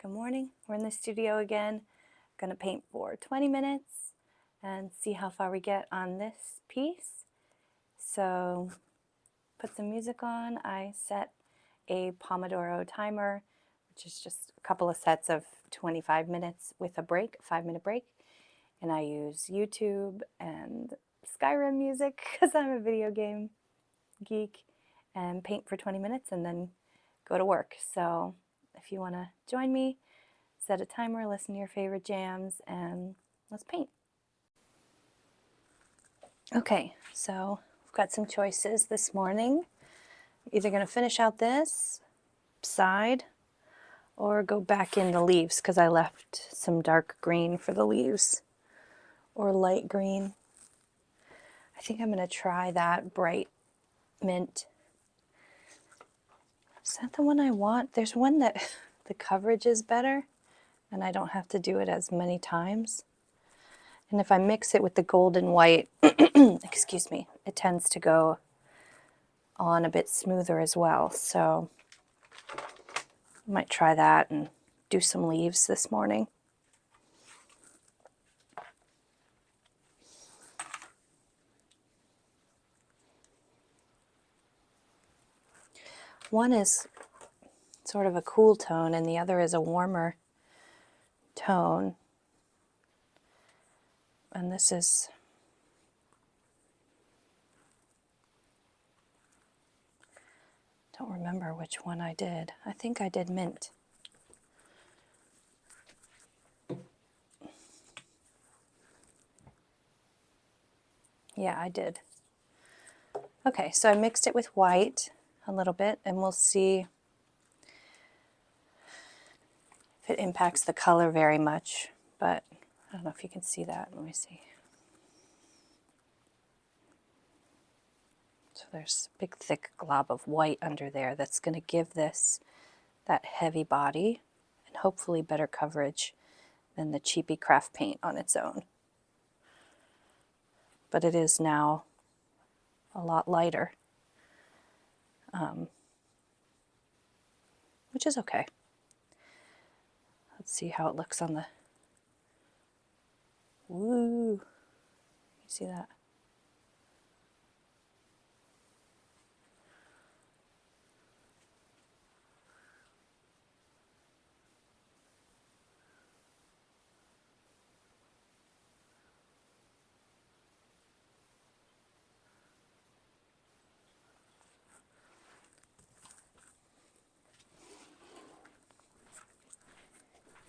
Good morning. We're in the studio again. Going to paint for 20 minutes and see how far we get on this piece. So put some music on. I set a Pomodoro timer, which is just a couple of sets of 25 minutes with a break, a 5-minute break. And I use YouTube and Skyrim music because I'm a video game geek, and paint for 20 minutes and then go to work. So if you want to join me, set a timer, listen to your favorite jams, and let's paint. Okay, so I've got some choices this morning. Either going to finish out this side or go back in the leaves because I left some dark green for the leaves, or light green. I think I'm going to try that bright mint. Is that the one I want? There's one that the coverage is better and I don't have to do it as many times. And if I mix it with the gold and white, excuse me, it tends to go on a bit smoother as well. So I might try that and do some leaves this morning. One is sort of a cool tone and the other is a warmer tone. And this is don't remember which one I did. I think I did mint. Yeah, I did. Okay, so I mixed it with white a little bit and we'll see if it impacts the color very much, but I don't know if you can see that. Let me see. So there's a big thick glob of white under there that's going to give this that heavy body and hopefully better coverage than the cheapy craft paint on its own. But it is now a lot lighter, which is okay. Let's see how it looks on the, woo, you see that?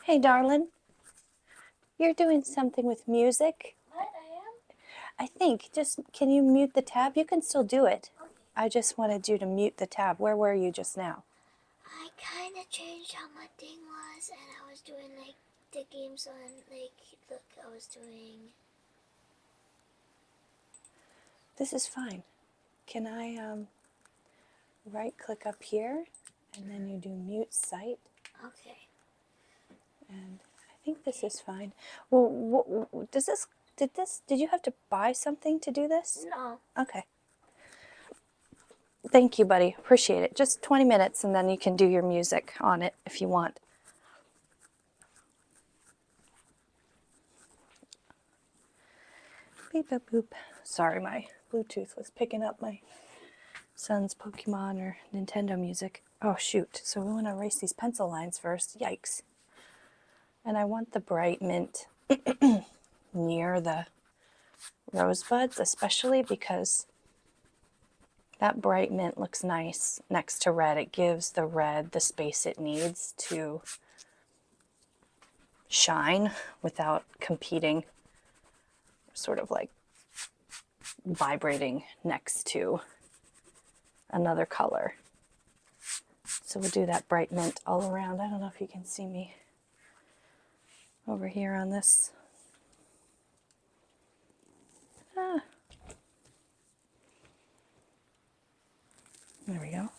Hey, darling, you're doing something with music. What? I am? I think, just, can you mute the tab? You can still do it. Okay. I just wanted you to mute the tab. Where were you just now? I kind of changed how my thing was, and I was doing like the games on, like, look, I was doing. This is fine. Can I right click up here and then you do mute site? Okay. And I think this is fine. Well, did you have to buy something to do this? No. Okay. Thank you, buddy. Appreciate it. Just 20 minutes and then you can do your music on it if you want. Beep, boop, boop. Sorry, my Bluetooth was picking up my son's Pokemon or Nintendo music. Oh, shoot. So we want to erase these pencil lines first. Yikes. And I want the bright mint near the rosebuds, especially because that bright mint looks nice next to red. It gives the red the space it needs to shine without competing, sort of like vibrating next to another color. So we'll do that bright mint all around. I don't know if you can see me over here on this. There we go.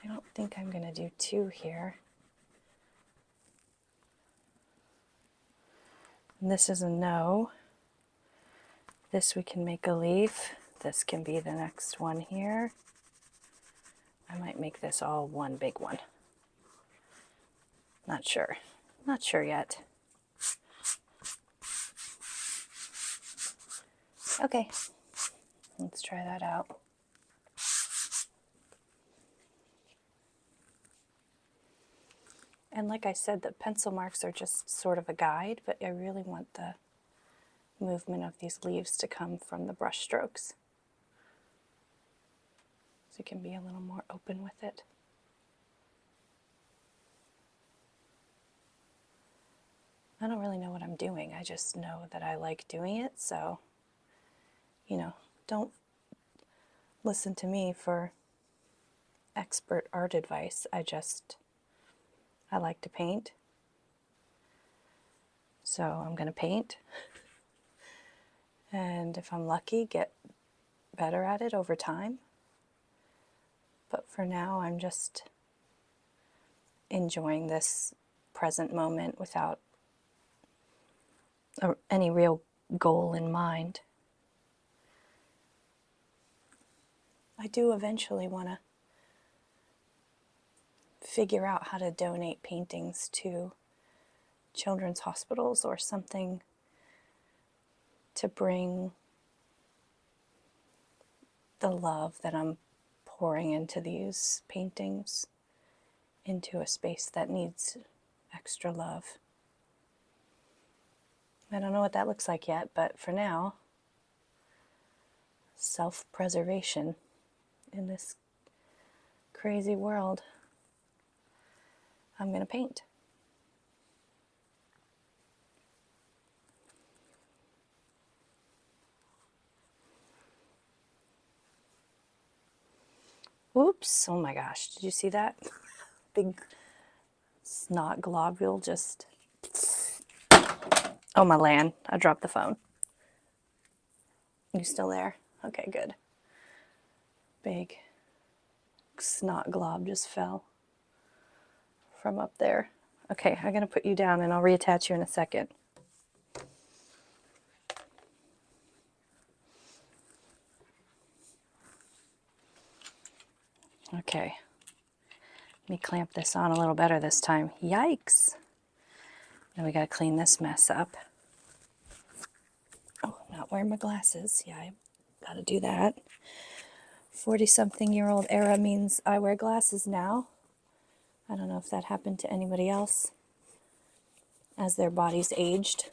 I don't think I'm going to do two here. And this is a no. This we can make a leaf. This can be the next one here. I might make this all one big one. Not sure. Not sure yet. Okay, let's try that out. And like I said, the pencil marks are just sort of a guide, but I really want the movement of these leaves to come from the brush strokes. So you can be a little more open with it. I don't really know what I'm doing. I just know that I like doing it. So, you know, don't listen to me for expert art advice. I like to paint. So I'm going to paint. And if I'm lucky, get better at it over time. But for now, I'm just enjoying this present moment without any real goal in mind. I do eventually want to figure out how to donate paintings to children's hospitals or something to bring the love that I'm pouring into these paintings into a space that needs extra love. I don't know what that looks like yet, but for now, self-preservation in this crazy world, I'm going to paint. Oops, oh my gosh, did you see that? Big snot globule just... Oh my land, I dropped the phone. You still there? Okay, good. Big snot glob just fell from up there. Okay, I'm gonna put you down and I'll reattach you in a second. Okay, let me clamp this on a little better this time. Yikes! Now we gotta clean this mess up. Oh, I'm not wearing my glasses. Yeah, I gotta do that. 40-something-year-old era means I wear glasses now. I don't know if that happened to anybody else as their bodies aged.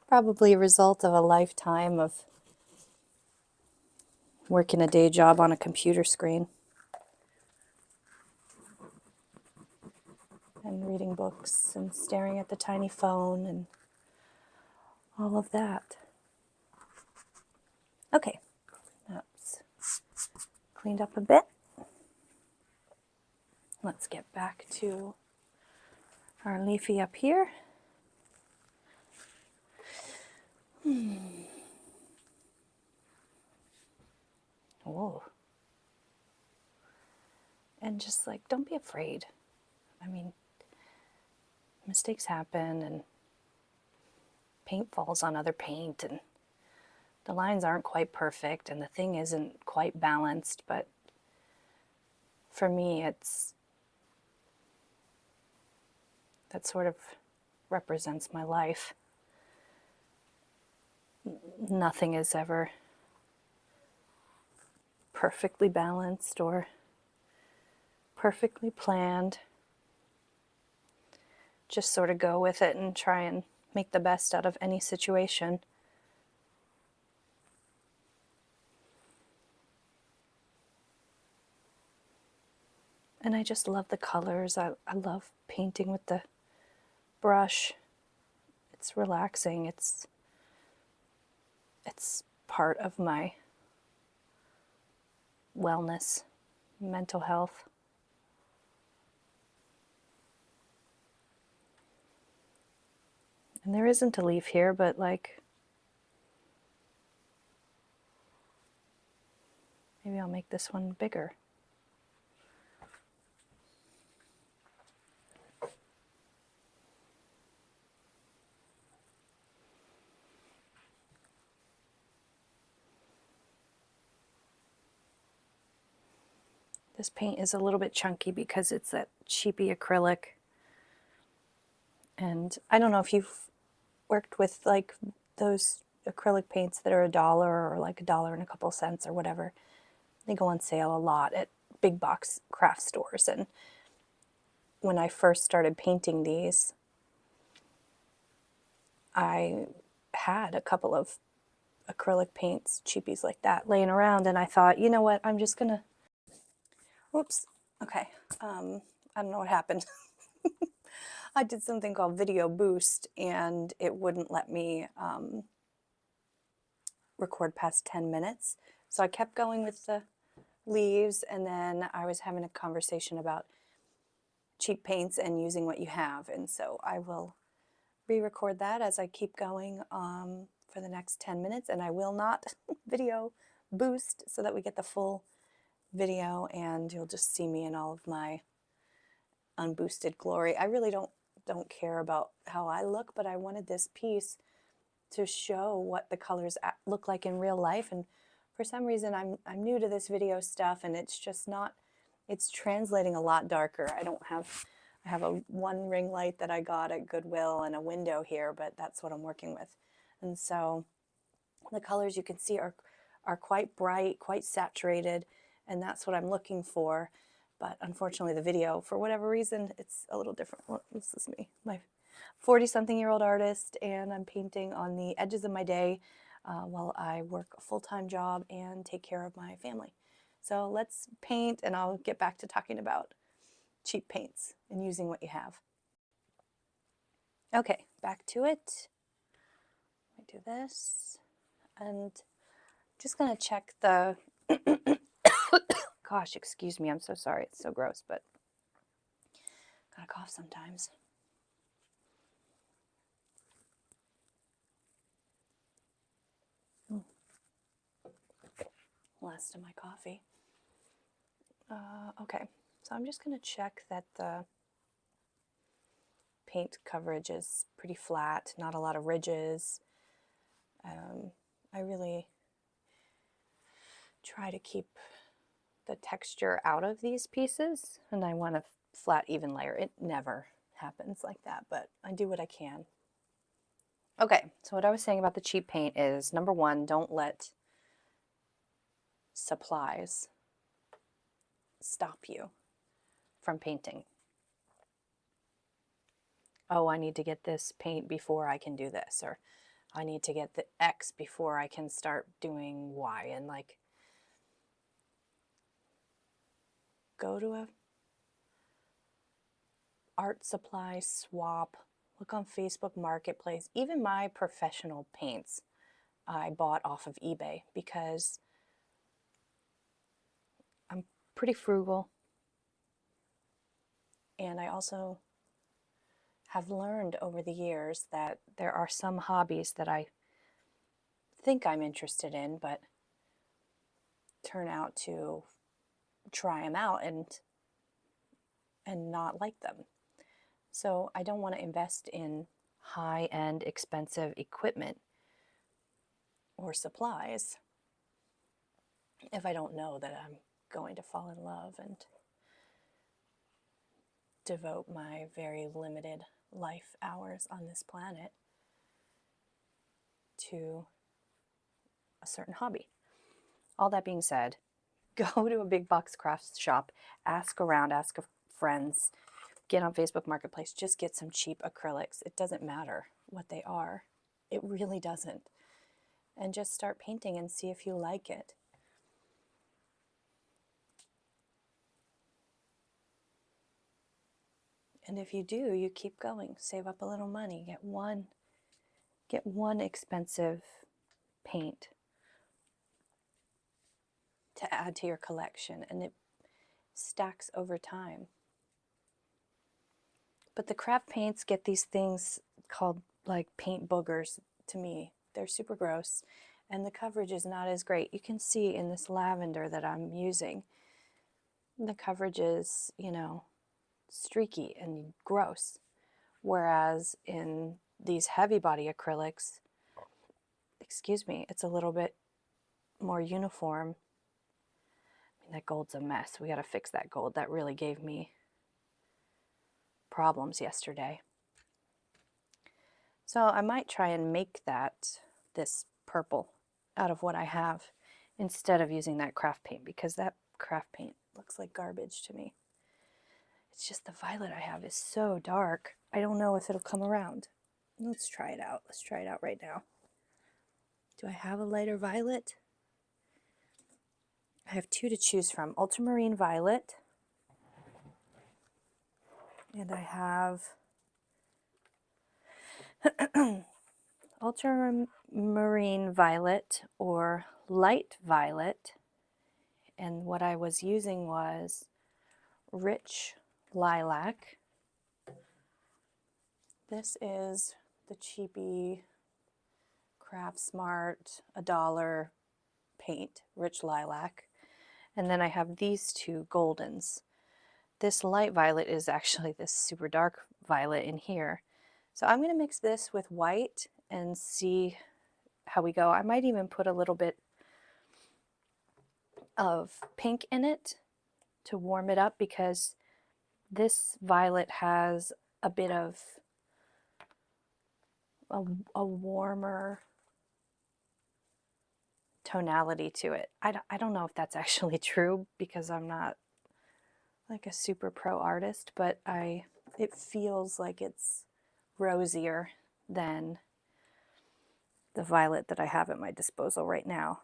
Probably a result of a lifetime of working a day job on a computer screen and reading books and staring at the tiny phone and all of that. Okay, that's cleaned up a bit. Let's get back to our leafy up here. Whoa. And just like, don't be afraid. I mean, mistakes happen and paint falls on other paint and the lines aren't quite perfect and the thing isn't quite balanced, but for me that sort of represents my life. Nothing is ever perfectly balanced or perfectly planned. Just sort of go with it and try and make the best out of any situation. And I just love the colors. I love painting with the brush. It's relaxing. It's part of my wellness, mental health. And there isn't a leaf here, but like, maybe I'll make this one bigger. This paint is a little bit chunky because it's that cheapy acrylic. And I don't know if you've worked with like those acrylic paints that are $1 or like $1 and a couple cents or whatever. They go on sale a lot at big box craft stores. And when I first started painting these, I had a couple of acrylic paints, cheapies like that, laying around, and I thought, you know what, I'm just gonna, whoops, okay, I don't know what happened. I did something called Video Boost, and it wouldn't let me record past 10 minutes. So I kept going with the leaves, and then I was having a conversation about cheap paints and using what you have. And so I will re-record that as I keep going for the next 10 minutes, and I will not video boost so that we get the full video and you'll just see me in all of my unboosted glory. I really don't care about how I look, but I wanted this piece to show what the colors look like in real life. And for some reason I'm new to this video stuff, and it's just not, it's translating a lot darker. I have a one ring light that I got at Goodwill and a window here, but that's what I'm working with. And so the colors you can see are quite bright, quite saturated, and that's what I'm looking for. But unfortunately the video, for whatever reason, it's a little different. Well, this is me, my 40-something-year-old artist, and I'm painting on the edges of my day while I work a full-time job and take care of my family. So let's paint, and I'll get back to talking about cheap paints and using what you have. Okay, back to it. Let me do this, and just gonna check the gosh, excuse me, I'm so sorry, it's so gross, but gotta cough sometimes. Last of my coffee. Okay, so I'm just gonna check that the paint coverage is pretty flat, not a lot of ridges. I really try to keep the texture out of these pieces, and I want a flat, even layer. It never happens like that, but I do what I can. Okay, so what I was saying about the cheap paint is, number one, don't let supplies stop you from painting. Oh, I need to get this paint before I can do this, or I need to get the X before I can start doing Y. And like, go to a art supply swap, look on Facebook Marketplace. Even my professional paints I bought off of eBay because I'm pretty frugal, and I also have learned over the years that there are some hobbies that I think I'm interested in, but turn out to try them out and not like them. So I don't want to invest in high-end expensive equipment or supplies if I don't know that I'm going to fall in love and devote my very limited life hours on this planet to a certain hobby. All that being said, go to a big box crafts shop, ask around, ask friends, get on Facebook Marketplace, just get some cheap acrylics. It doesn't matter what they are. It really doesn't. And just start painting and see if you like it. And if you do, you keep going. Save up a little money. Get one expensive paint to add to your collection, and it stacks over time. But the craft paints get these things called like paint boogers to me. They're super gross, and the coverage is not as great. You can see in this lavender that I'm using, the coverage is, you know, streaky and gross. Whereas in these heavy body acrylics, excuse me, it's a little bit more uniform. That gold's a mess. We got to fix that gold. That really gave me problems yesterday. So I might try and make this purple out of what I have instead of using that craft paint, because that craft paint looks like garbage to me. It's just the violet I have is so dark. I don't know if it'll come around. Let's try it out. Let's try it out right now. Do I have a lighter violet? I have two to choose from. Ultramarine violet. And I have ultramarine violet or light violet. And what I was using was rich lilac. This is the cheapy Craft Smart $1 paint, rich lilac. And then I have these two goldens. This light violet is actually this super dark violet in here. So I'm going to mix this with white and see how we go. I might even put a little bit of pink in it to warm it up, because this violet has a bit of a warmer tonality to it. I don't know if that's actually true, because I'm not like a super pro artist, but it feels like it's rosier than the violet that I have at my disposal right now.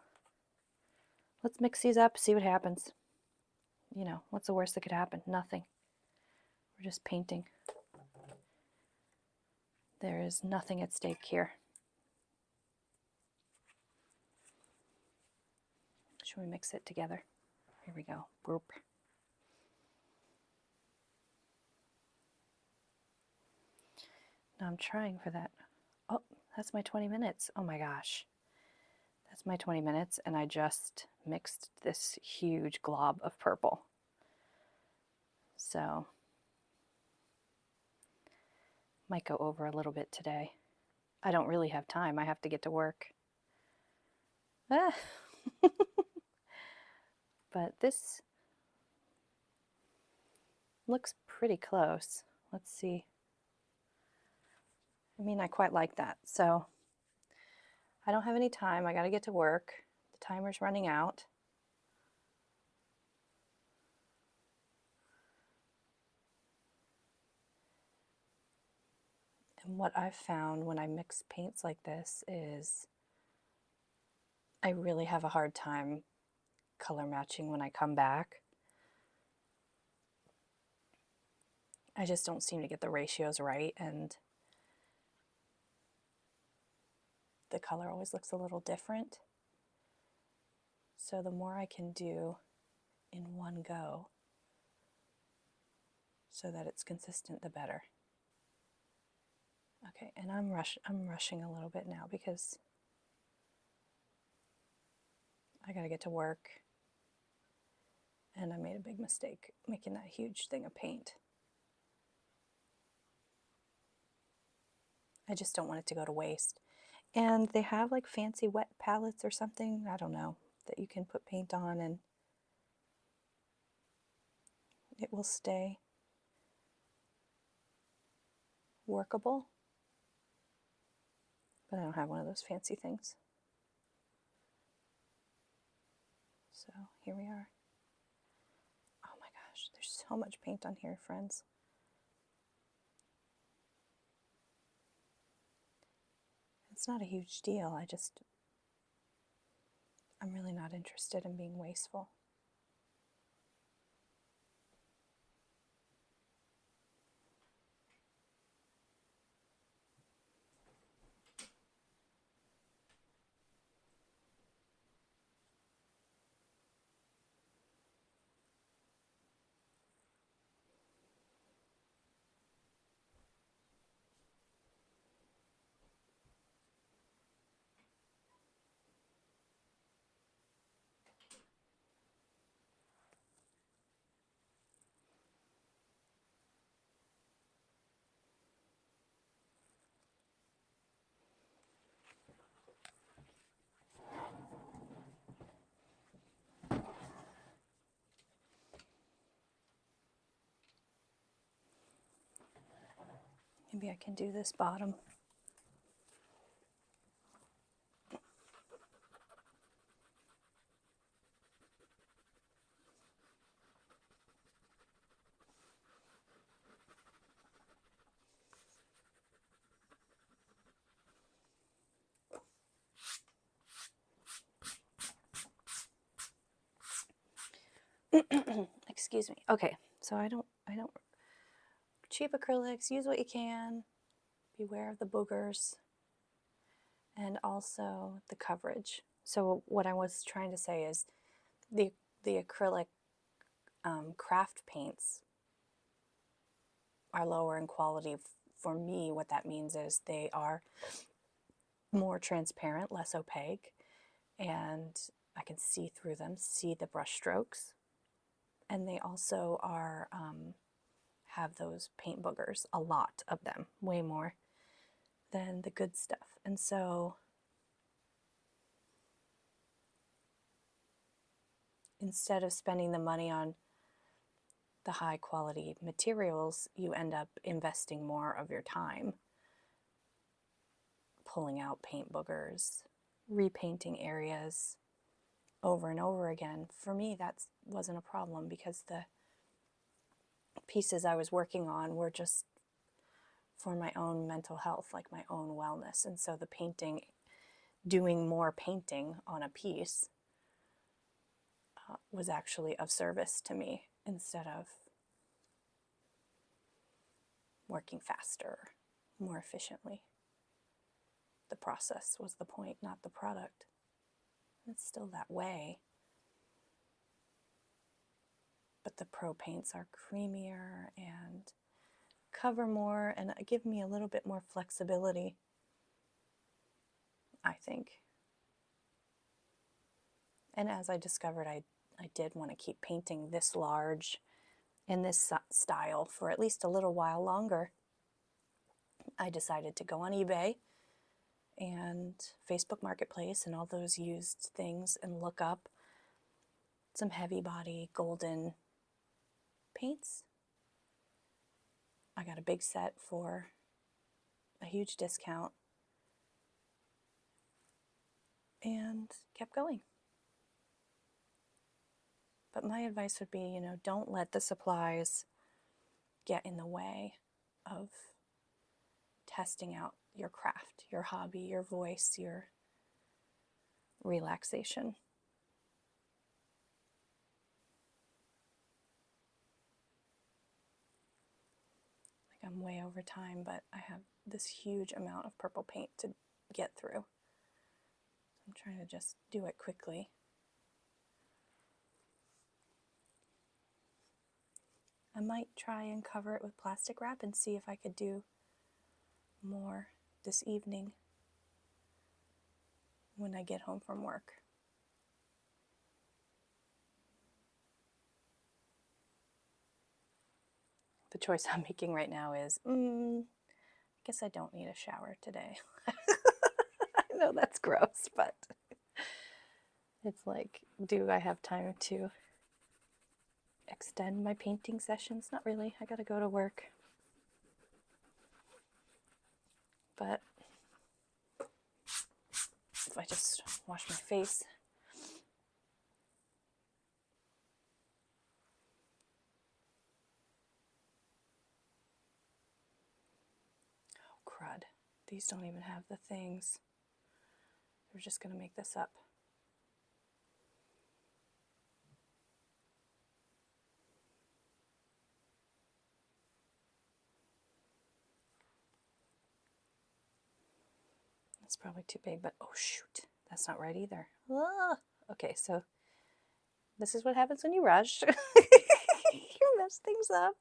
Let's mix these up, see what happens. You know, what's the worst that could happen? Nothing. We're just painting. There is nothing at stake here. Should we mix it together? Here we go. Boop. Now I'm trying for that. Oh, that's my 20 minutes. Oh my gosh. That's my 20 minutes, and I just mixed this huge glob of purple. So, might go over a little bit today. I don't really have time. I have to get to work. Ah. But this looks pretty close. Let's see. I mean, I quite like that. So I don't have any time. I got to get to work. The timer's running out. And what I've found when I mix paints like this is I really have a hard time color matching when I come back. I just don't seem to get the ratios right, and the color always looks a little different. So the more I can do in one go so that it's consistent, the better. Okay, and I'm rushing a little bit now because I gotta get to work, and I made a big mistake making that huge thing of paint. I just don't want it to go to waste. And they have like fancy wet palettes or something, I don't know, that you can put paint on and it will stay workable. But I don't have one of those fancy things. So here we are. Oh my gosh, there's so much paint on here, friends. It's not a huge deal. I'm really not interested in being wasteful. Maybe I can do this bottom. Excuse me. Okay, so I don't cheap acrylics, use what you can. Beware of the boogers and also the coverage. So what I was trying to say is the acrylic craft paints are lower in quality. For me, what that means is they are more transparent, less opaque, and I can see through them, see the brush strokes. And they also are have those paint boogers, a lot of them, way more than the good stuff. And so instead of spending the money on the high quality materials, you end up investing more of your time pulling out paint boogers, repainting areas over and over again. For me, that wasn't a problem because the pieces I was working on were just for my own mental health, like my own wellness. And so the painting, doing more painting on a piece was actually of service to me instead of working faster, more efficiently. The process was the point, not the product. It's still that way. But the pro paints are creamier and cover more and give me a little bit more flexibility, I think. And as I discovered, I did want to keep painting this large in this style for at least a little while longer. I decided to go on eBay and Facebook Marketplace and all those used things and look up some heavy body golden paints. I got a big set for a huge discount and kept going. But my advice would be, don't let the supplies get in the way of testing out your craft, your hobby, your voice, your relaxation. Like I'm way over time, but I have this huge amount of purple paint to get through. I'm trying to just do it quickly. I might try and cover it with plastic wrap and see if I could do more this evening when I get home from work. The choice I'm making right now is, I guess I don't need a shower today. I know that's gross, but it's like, do I have time to extend my painting sessions? Not really. I gotta go to work. But if I just wash my face. Oh, crud. These don't even have the things. They're just gonna make this up. That's probably too big, but oh shoot, that's not right either. Ah! Okay, so this is what happens when you rush. You mess things up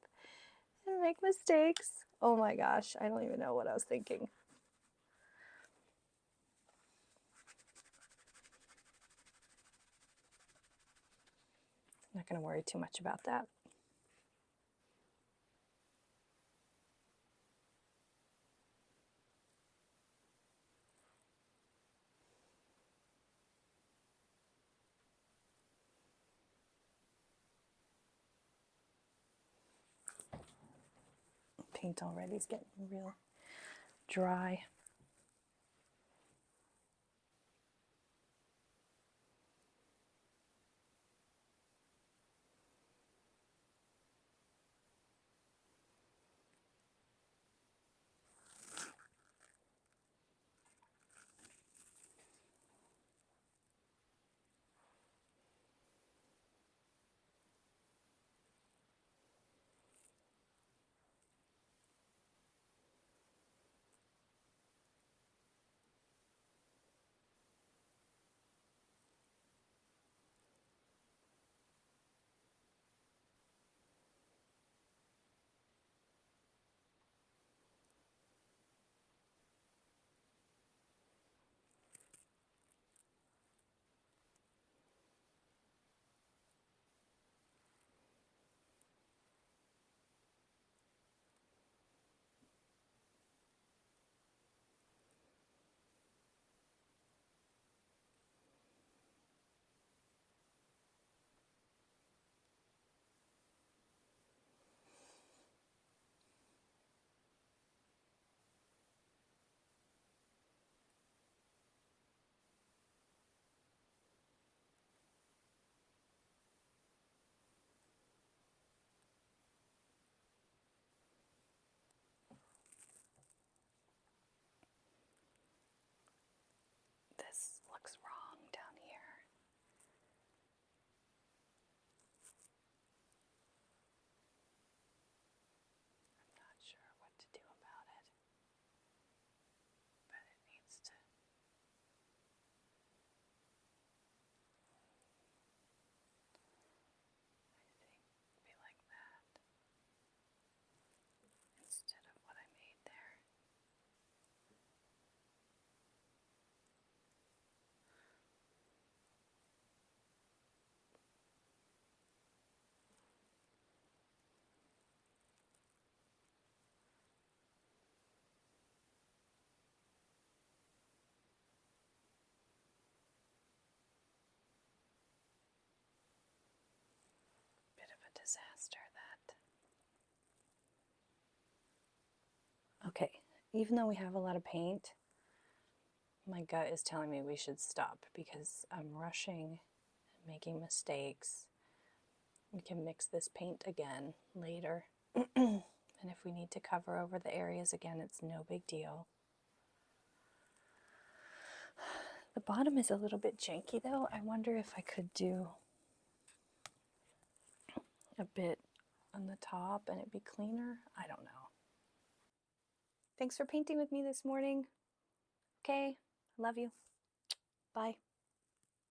and make mistakes. Oh my gosh, I don't even know what I was thinking. I'm not going to worry too much about that. Paint already is getting real dry. This looks wrong down here. I'm not sure what to do about it, but it needs to. I think be like that instead of what I made there. Bit of a disaster, that. Okay, even though we have a lot of paint, my gut is telling me we should stop because I'm rushing and making mistakes. We can mix this paint again later. And if we need to cover over the areas again, it's no big deal. The bottom is a little bit janky though. I wonder if I could do a bit on the top and it'd be cleaner. I don't know. Thanks for painting with me this morning. Okay, love you. Bye.